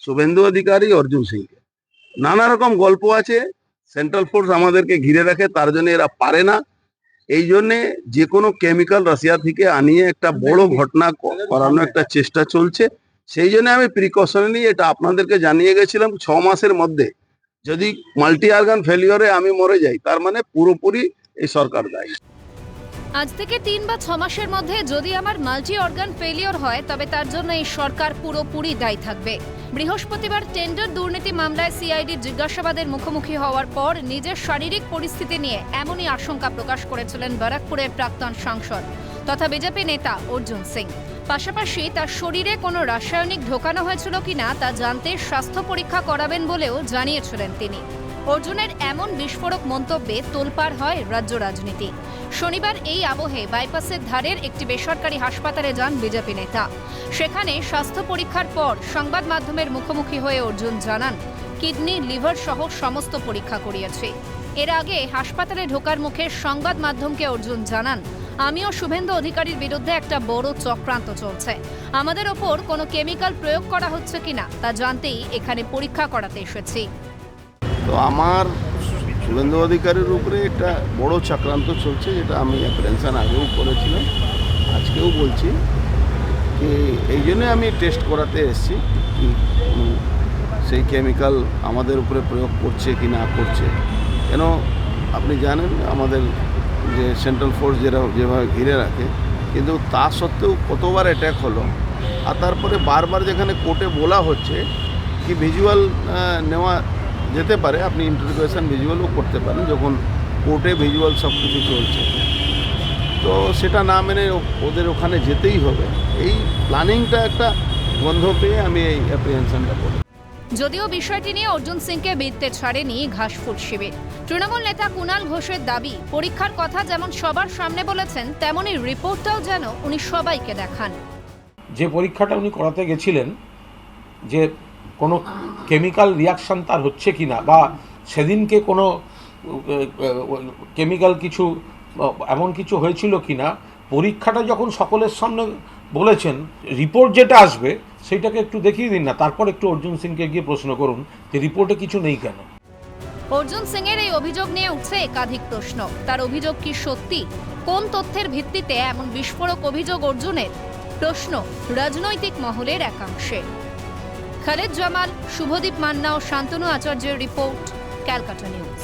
শুভেন্দু অধিকারী, অর্জুন সিংকে। নানা রকম গল্প আছে, সেন্ট্রাল ফোর্স আমাদেরকে ঘিরে রাখে, তার জন্য এরা পারে না। এই জন্যে যে কোনো কেমিক্যাল রাশিয়া থেকে আনিয়ে একটা বড় ঘটনা করানো একটা চেষ্টা চলছে। সেই জন্য আমি প্রিকশন নিয়ে এটা আপনাদেরকে জানিয়ে গেছিলাম 6 মাসের মধ্যে যদি মাল্টি অর্গান ফেলিওরে আমি মরে যাই, তার মানে পুরোপুরি এই সরকার দায়ী। আজ থেকে 3 বা 6 মাসের মধ্যে যদি আমার মাল্টি অর্গান ফেলিওর হয় তবে তার জন্য এই সরকার পুরোপুরি দায়ী থাকবে। বৃহস্পতিবার টেন্ডার দুর্নীতি মামলায় সিআইডির জিজ্ঞাসাবাদের মুখোমুখি হওয়ার পর নিজের শারীরিক পরিস্থিতি নিয়ে এমনই আশঙ্কা প্রকাশ করেছিলেন ব্যারাকপুরের প্রাক্তন সাংসদ তথা বিজেপি নেতা অর্জুন সিং। পাশাপাশি তার শরীরে কোনো রাসায়নিক ঢোকানো হয়েছিল কিনা তা জানতে স্বাস্থ্য পরীক্ষা করাবেন বলেও জানিয়েছিলেন তিনি। অর্জুনের এমন বিস্ফোরক মন্তব্যে তোলপাড় হয় রাজ্য রাজনীতি। শনিবার এই আবহে বাইপাসের ধারের একটি বেসরকারি হাসপাতালে যান বিজেপি নেতা। সেখানে স্বাস্থ্য পরীক্ষার পর সংবাদ মাধ্যমের মুখোমুখি হয়ে অর্জুন জানান, কিডনি, লিভার সহ সমস্ত পরীক্ষা করিয়েছে। এর আগে হাসপাতালে ঢোকার মুখে সংবাদ মাধ্যমকে অর্জুন জানান, আমিও শুভেন্দু অধিকারীর বিরুদ্ধে একটা বড় চক্রান্ত চলছে। আমাদের ওপর কোনো কেমিক্যাল প্রয়োগ করা হচ্ছে কিনা তা জানতেই এখানে পরীক্ষা করাতে এসেছি। তো আমার শুভেন্দু অধিকারীর উপরে একটা বড় চক্রান্ত চলছে, যেটা আমি অ্যাপ্রেনশন আগেও করেছিলাম, আজকেও বলছি যে এই জন্যে আমি টেস্ট করাতে এসেছি কি সেই কেমিক্যাল আমাদের উপরে প্রয়োগ করছে কি না করছে। কেন আপনি জানেন আমাদের যে সেন্ট্রাল ফোর্স যেভাবে ঘিরে রাখে, কিন্তু তা সত্ত্বেও কতবার অ্যাট্যাক হলো। আর তারপরে বারবার যেখানে কোর্টে বলা হচ্ছে কি ভিজুয়াল নেওয়া যেতে পারে, আপনি ইন্টারোগেশন ভিজুয়ালও করতে পারেন যখন কোর্টে ভিজুয়াল সব কিছু চলছে, তো সেটা না মেনে ওদের ওখানে যেতেই হবে। এই প্ল্যানিংটা একটা গন্ধ পেয়ে আমি এই অ্যাপ্রিহেনশনটা করি। যদিও বিষয়টি নিয়ে অর্জুন সিংকে বিদতে ছাড়েনি ঘাসফুট শিবির। তৃণমূল নেতা কুণাল ঘোষের দাবি, পরীক্ষার কথা যেমন সবার সামনে বলেছেন তেমনই রিপোর্টটাও যেন উনি সবাইকে দেখান। যে পরীক্ষাটা উনি করাতে গেছিলেন, যে কোনো কেমিক্যাল রিয়াকশান তার হচ্ছে কি না, বা সেদিনকে কোনো কেমিক্যাল কিছু এমন কিছু হয়েছিল কি না, পরীক্ষাটা যখন সকলের সামনে বলেছেন, রিপোর্ট যেটা আসবে সেইটাকে একটু দেখিয়ে দিন না, তারপর একটু অর্জুন সিংকে গিয়ে প্রশ্ন করুন যে রিপোর্টে কিছু নেই কেন। অর্জুন সিং এর এই অভিযোগ নিয়ে উঠছে একাধিক প্রশ্ন। তার অভিযোগ কি সত্যি? কোন তথ্যের ভিত্তিতে এমন বিস্ফোরক অভিযোগ অর্জুনের? প্রশ্ন রাজনৈতিক মহলের একাংশে। খালেদ জামাল, শুভদীপ মান্না ও শান্তনু আচার্যের রিপোর্ট, ক্যালকাটা নিউজ।